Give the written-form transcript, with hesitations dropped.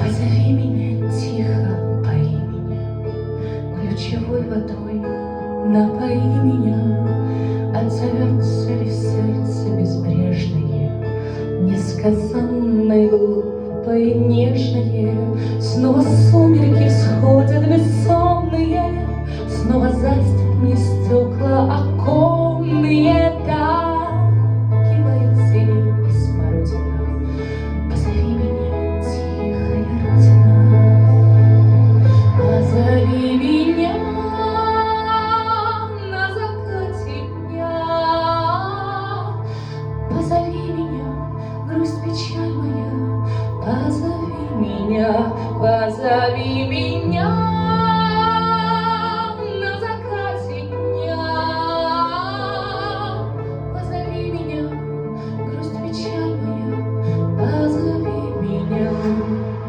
Позови меня тихо по имени, ключевой водой напои меня. Отзовется ли сердце безбрежное, несказанное, глупое, нежное? Снова сумерки всходят бессонные, снова застят мне стекла оконные. Да, кивает зелень и смородина. Позови меня, тихая родина. Позови меня на закате дня. Позови меня, грусть, печаль моя. Позови меня, позови меня.